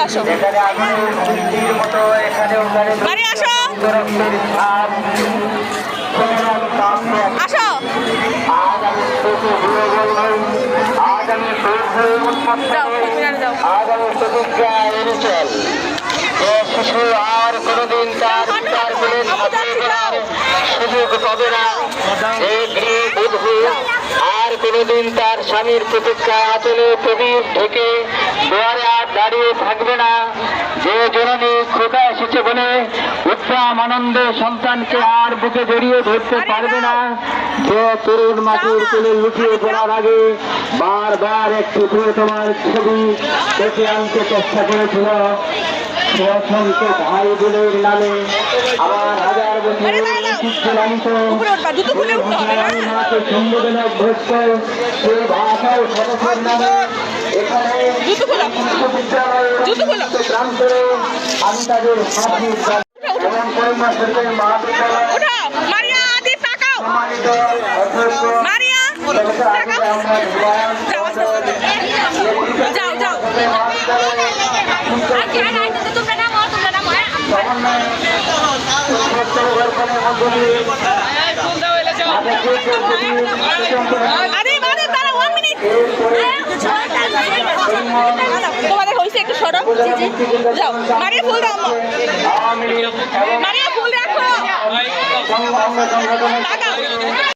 আসো মারি আসো আসো যাও শিশু আর কোনদিন তার বিচার করে সুযোগ পাবে না। আর কোনদিন তার স্বামীর প্রতীক্ষা আচলে প্রদীপ ঢেকে দুয়ারে আর দাঁড়িয়ে থাকবে না। যে জননী খোকা এসেছে বলে উৎসাহ আনন্দে সন্তানকে আর বুকে জড়িয়ে ধরতে পারবে না। যে তরুণ মাটির কোলে লুকিয়ে পড়ার আগে বারবার একটু করে তোমার ছবি দেখে আনতে চেষ্টা করেছিল। অসংখ্য ভাই বোনের নামে আমার হাজার বছরের মাকে সম্বোধন অভ্যস্ত সেই ভাষাও সদস্যের নামে এখানে প্রান্তরে আমি তাদের সাথী এবং পরিমাণের মহাবিদ্যালয় যাও যাও তোমাদের হয়েছে একটু সরব যাও মারিয়া ফুল দাও মারিয়া ফুল রাখো